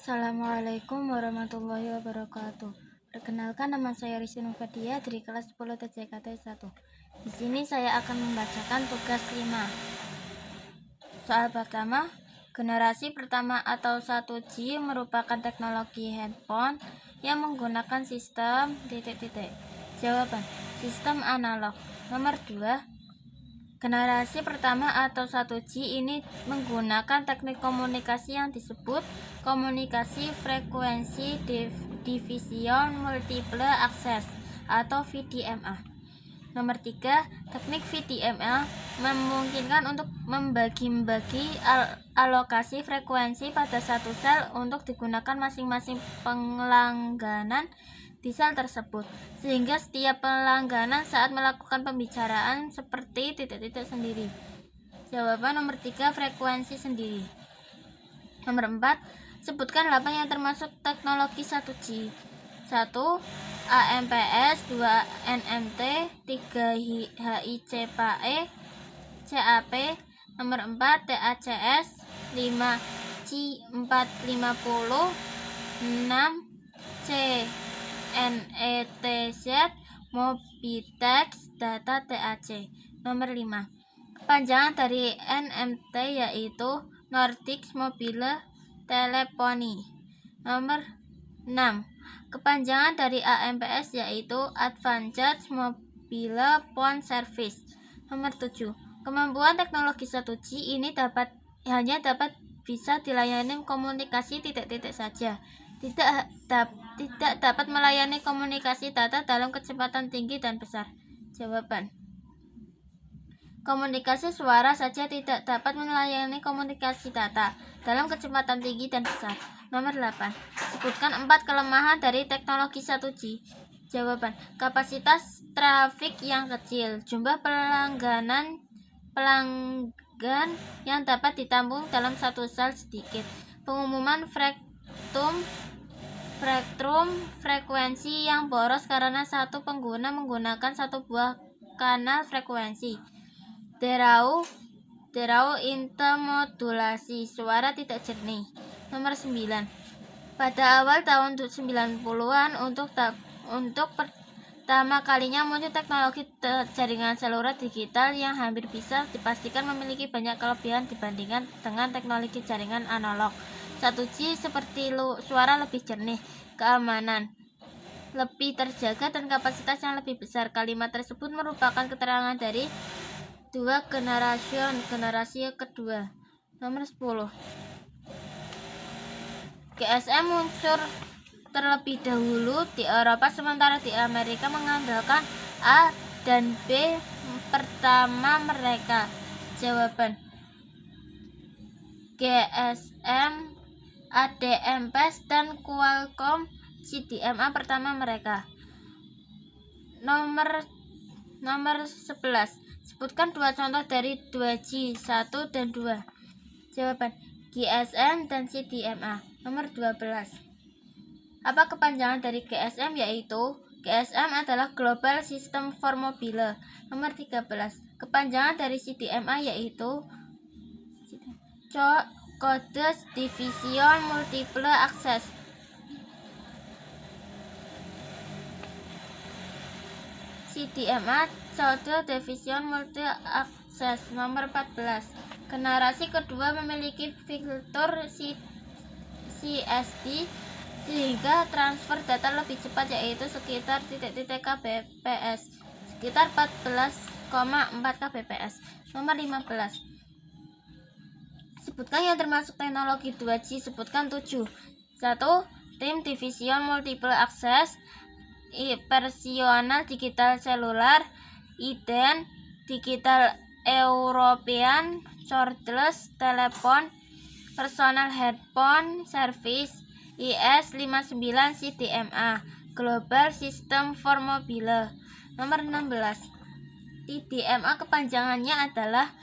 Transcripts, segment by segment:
Assalamualaikum warahmatullahi wabarakatuh. Perkenalkan, nama saya Rizky Nufadia dari kelas 10 TJKT 1. Di sini saya akan membacakan tugas 5. Soal pertama, generasi pertama atau 1G merupakan teknologi handphone yang menggunakan sistem ... Jawaban, sistem analog. Nomor 2, generasi pertama atau 1G ini menggunakan teknik komunikasi yang disebut komunikasi frekuensi division multiple access atau VDMA. Nomor 3, teknik VDMA memungkinkan untuk membagi-bagi alokasi frekuensi pada satu sel untuk digunakan masing-masing pelangganan di sel tersebut, sehingga setiap pelangganan saat melakukan pembicaraan seperti titik-titik sendiri. Jawaban nomor 3, frekuensi sendiri. Nomor 4, sebutkan 8 yang termasuk teknologi 1G. 1. AMPS, 2. NMT, 3. HICPE, CAP. Nomor 4, TACS, 5. C450, 6. CNETZ, Mobitex, data TAC. Nomor 5, kepanjangan dari NMT yaitu Nordics Mobile Telephony. Nomor 6, kepanjangan dari AMPS yaitu Advanced Mobile Phone Service. Nomor 7, kemampuan teknologi 1G ini hanya bisa dilayani komunikasi titik-titik saja, tidak dapat melayani komunikasi data dalam kecepatan tinggi dan besar. Jawaban, komunikasi suara saja tidak dapat melayani komunikasi data dalam kecepatan tinggi dan besar. Nomor 8, sebutkan 4 kelemahan dari teknologi 1G. Jawaban, kapasitas trafik yang kecil, jumlah pelanggan yang dapat ditampung dalam satu sel sedikit, pengumuman spektrum frekuensi yang boros karena satu pengguna menggunakan satu buah kanal frekuensi, derau intermodulasi, suara tidak jernih. Nomor 9, pada awal tahun 90-an untuk pertama kalinya muncul teknologi jaringan seluler digital yang hampir bisa dipastikan memiliki banyak kelebihan dibandingkan dengan teknologi jaringan analog. 1G seperti suara lebih jernih, keamanan lebih terjaga, dan kapasitas yang lebih besar. Kalimat tersebut merupakan keterangan dari 2 generasi kedua. Nomor 10, GSM muncul terlebih dahulu di Eropa, sementara di Amerika mengandalkan A dan B pertama mereka. Jawaban, GSM, ADMPS, dan Qualcomm CDMA pertama mereka. Nomor 11, sebutkan 2 contoh dari 2G, 1 dan 2. Jawaban, GSM dan CDMA. Nomor 12, apa kepanjangan dari GSM? Yaitu GSM adalah Global System for Mobile. Nomor 13, kepanjangan dari CDMA yaitu Code Division Multiple Access. CDMA, Code Division Multiple Access. Nomor 14, generasi kedua memiliki fitur CSD sehingga transfer data lebih cepat, yaitu sekitar titik-titik kbps, sekitar 14,4 kbps. Nomor 15, sebutkan yang termasuk teknologi 2G. Sebutkan 7. 1. Time Division Multiple Access, Personal Digital Cellular, IDEN, Digital European Cordless Telephone, Personal Headphone Service, IS59 CDMA, Global System for Mobile. Nomor 16, TDMA kepanjangannya adalah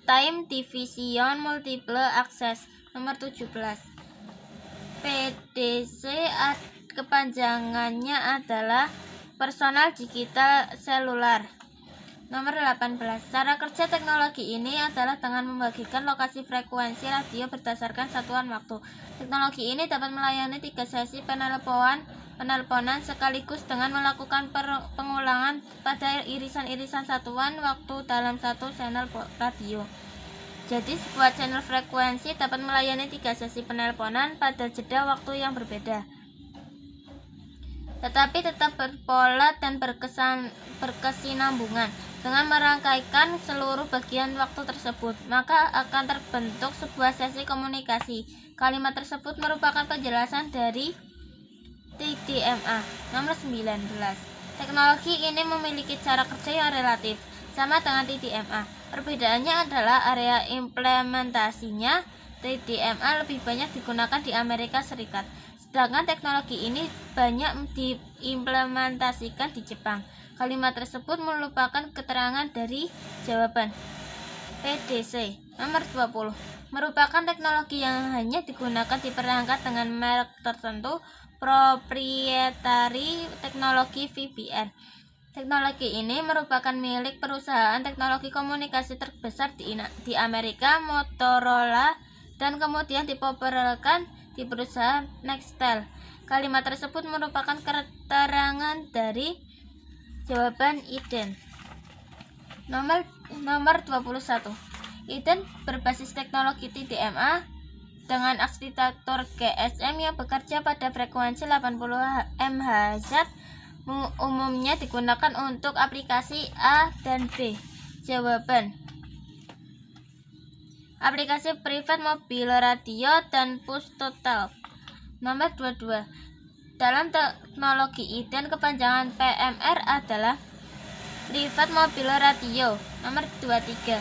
Time Division Multiple Access. Nomor 17, PDC kepanjangannya adalah Personal Digital Cellular. Nomor 18. Cara kerja teknologi ini adalah dengan membagikan lokasi frekuensi radio berdasarkan satuan waktu. Teknologi ini dapat melayani 3 sesi penelponan sekaligus dengan melakukan pengulangan pada irisan-irisan satuan waktu dalam satu channel radio. Jadi sebuah channel frekuensi dapat melayani 3 sesi penelponan pada jeda waktu yang berbeda, tetapi tetap berpola dan berkesinambungan. Dengan merangkaikan seluruh bagian waktu tersebut, maka akan terbentuk sebuah sesi komunikasi. Kalimat tersebut merupakan penjelasan dari TDMA. Nomor 19. Teknologi ini memiliki cara kerja yang relatif sama dengan TDMA. Perbedaannya adalah area implementasinya. TDMA lebih banyak digunakan di Amerika Serikat, sedangkan teknologi ini banyak diimplementasikan di Jepang. Kalimat tersebut merupakan keterangan dari jawaban PDC. Nomor 20. Merupakan teknologi yang hanya digunakan di perangkat dengan merek tertentu, proprietary teknologi VPN. Teknologi ini merupakan milik perusahaan teknologi komunikasi terbesar di Amerika, Motorola, dan kemudian dipopulerkan di perusahaan Nextel. Kalimat tersebut merupakan keterangan dari jawaban Eden. Nomor 21. Eden berbasis teknologi TDMA dengan akselerator GSM yang bekerja pada frekuensi 80 MHz, umumnya digunakan untuk aplikasi A dan B. Jawaban: aplikasi privat, mobil radio, dan push to talk. Nomor 22. Dalam teknologi Eden, kepanjangan PMR adalah Private Mobile Radio. Nomor 23.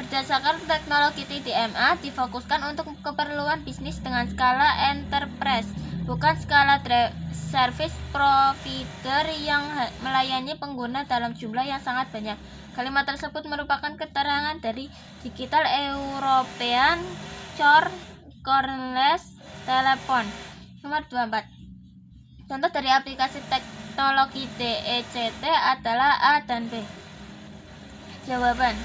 Berdasarkan teknologi TDMA difokuskan untuk keperluan bisnis dengan skala enterprise, bukan skala service provider yang melayani pengguna dalam jumlah yang sangat banyak. Kalimat tersebut merupakan keterangan dari Digital European Cordless Telephone. Nomor 24. Contoh dari aplikasi teknologi DECT adalah A dan B. Jawaban: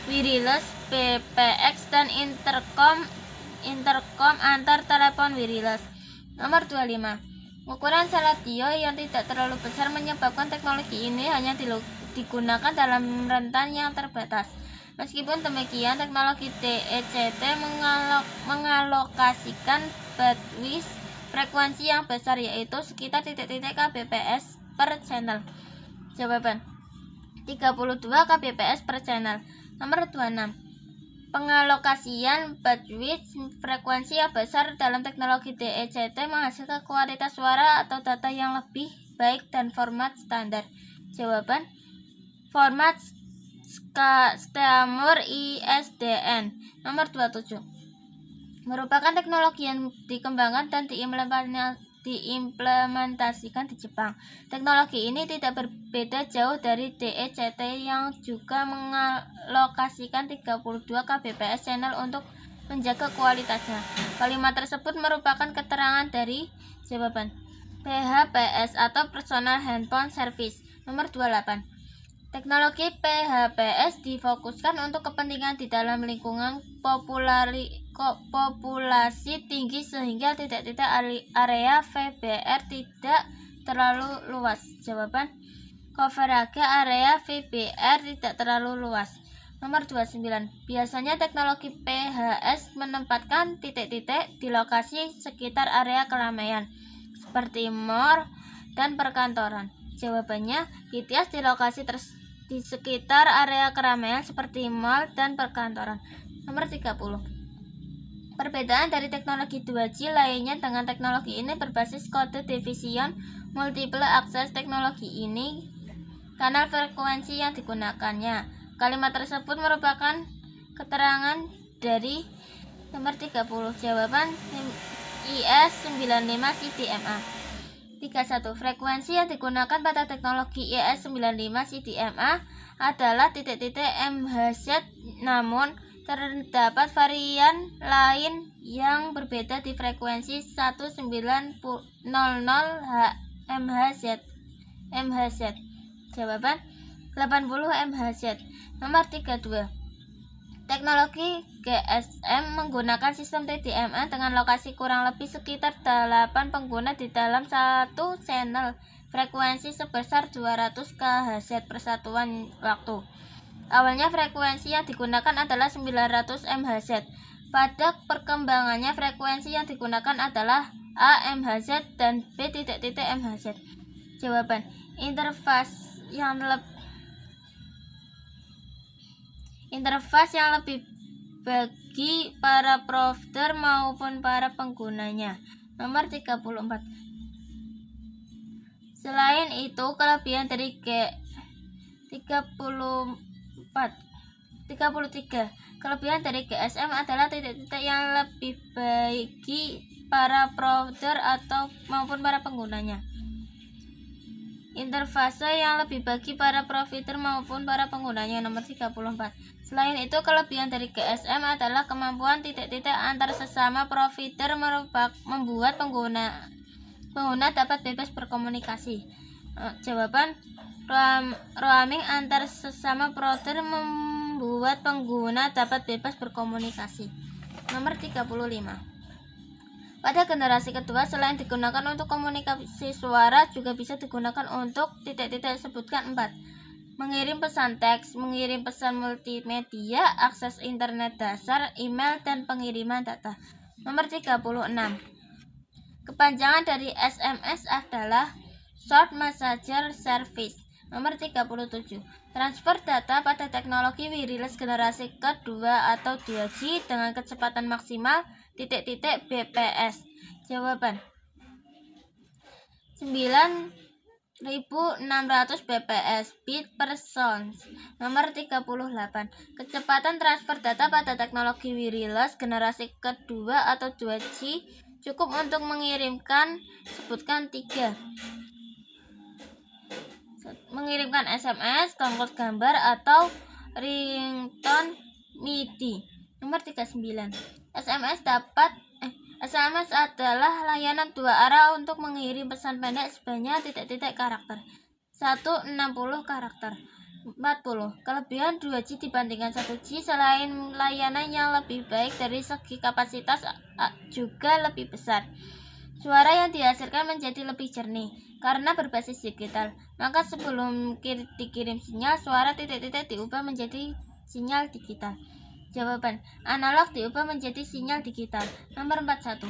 wireless, PPX, dan intercom antar telepon wireless. Nomor 25. Ukuran sel radio yang tidak terlalu besar menyebabkan teknologi ini hanya digunakan dalam rentan yang terbatas. Meskipun demikian, teknologi DECT mengalokasikan bandwidth frekuensi yang besar, yaitu sekitar titik-titik kbps per channel. Jawaban: 32 kbps per channel. Nomor 26. Pengalokasian bandwidth frekuensi yang besar dalam teknologi DECT menghasilkan kualitas suara atau data yang lebih baik dan format standar. Jawaban: format STAMUR ISDN. Nomor 27. Merupakan teknologi yang dikembangkan dan diimplementasikan di Jepang. Teknologi ini tidak berbeda jauh dari DECT yang juga mengalokasikan 32 kbps channel untuk menjaga kualitasnya. Kalimat tersebut merupakan keterangan dari jawaban PHPS atau Personal Handphone Service. Nomor 28. Teknologi PHPS difokuskan untuk kepentingan di dalam lingkungan populasi tinggi sehingga titik-titik area VBR tidak terlalu luas. Jawaban: coverage area VBR tidak terlalu luas. Nomor 29. Biasanya teknologi PHS menempatkan titik-titik di lokasi sekitar area keramaian seperti mall dan perkantoran. Jawabannya, BTS di lokasi di sekitar area keramaian seperti mall dan perkantoran. Nomor 30. Perbedaan dari teknologi 2G lainnya dengan teknologi ini berbasis kode division multiple access. Teknologi ini kanal frekuensi yang digunakannya. Kalimat tersebut merupakan keterangan dari nomor 30. Jawaban IS95 CDMA. 31. Frekuensi yang digunakan pada teknologi IS95 CDMA adalah titik-titik MHz, namun terdapat varian lain yang berbeda di frekuensi 1900 MHz. Jawaban: 80 MHz. Nomor 32. Teknologi GSM menggunakan sistem TDMA dengan lokasi kurang lebih sekitar 8 pengguna di dalam satu channel frekuensi sebesar 200 kHz per satuan waktu. Awalnya frekuensi yang digunakan adalah 900 MHz. Pada perkembangannya frekuensi yang digunakan adalah A MHz dan B MHz. Jawaban: interface yang lebih bagi para provider maupun para penggunanya. Nomor 34. Selain itu, kelebihan dari 33. Kelebihan dari GSM adalah titik-titik yang lebih bagi para provider atau maupun para penggunanya. Interfase yang lebih bagi para provider maupun para penggunanya. Nomor 34. Selain itu, kelebihan dari GSM adalah kemampuan titik-titik antar sesama provider membuat pengguna dapat bebas berkomunikasi. Jawaban: roaming antar sesama provider membuat pengguna dapat bebas berkomunikasi. Nomor 35. Pada generasi kedua, selain digunakan untuk komunikasi suara, juga bisa digunakan untuk titik-titik. Sebutkan 4. Mengirim pesan teks, mengirim pesan multimedia, akses internet dasar, email, dan pengiriman data. Nomor 36. Kepanjangan dari SMS adalah Short Message Service. Nomor 37. Transfer data pada teknologi wireless generasi kedua atau 2G dengan kecepatan maksimal BPS. Jawaban: 9600 bps bit per sound. Nomor 38. Kecepatan transfer data pada teknologi wireless generasi kedua atau 2G cukup untuk mengirimkan. Sebutkan 3. Mengirimkan SMS, download gambar, atau ringtone MIDI. Nomor 39. SMS adalah layanan dua arah untuk mengirim pesan pendek sebanyak titik-titik karakter. 160 karakter. 40. Kelebihan 2G dibandingkan 1G, selain layanan yang lebih baik dari segi kapasitas juga lebih besar. Suara yang dihasilkan menjadi lebih jernih karena berbasis digital. Maka sebelum dikirim sinyal, suara titik-titik diubah menjadi sinyal digital. Jawaban: analog diubah menjadi sinyal digital. Nomor 41.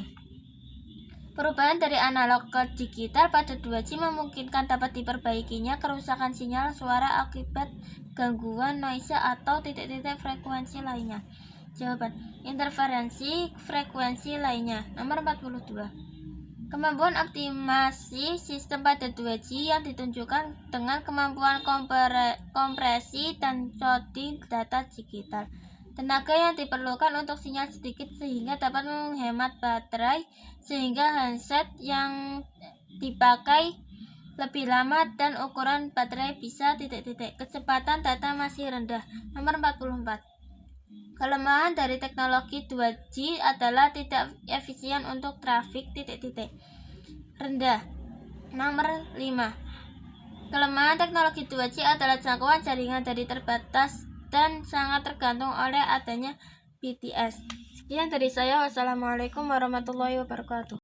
Perubahan dari analog ke digital pada 2G memungkinkan dapat diperbaikinya kerusakan sinyal suara akibat gangguan noise atau titik-titik frekuensi lainnya. Jawaban: interferensi frekuensi lainnya. Nomor 42. Kemampuan optimasi sistem pada 2G yang ditunjukkan dengan kemampuan kompresi dan coding data digital. Tenaga yang diperlukan untuk sinyal sedikit sehingga dapat menghemat baterai, sehingga handset yang dipakai lebih lama dan ukuran baterai bisa titik-titik. Kecepatan data masih rendah. Nomor 44. Kelemahan dari teknologi 2G adalah tidak efisien untuk trafik titik-titik rendah. Nomor 5. Kelemahan teknologi 2G adalah jangkauan jaringan dari terbatas dan sangat tergantung oleh adanya BTS. Sekian dari saya. Wassalamualaikum warahmatullahi wabarakatuh.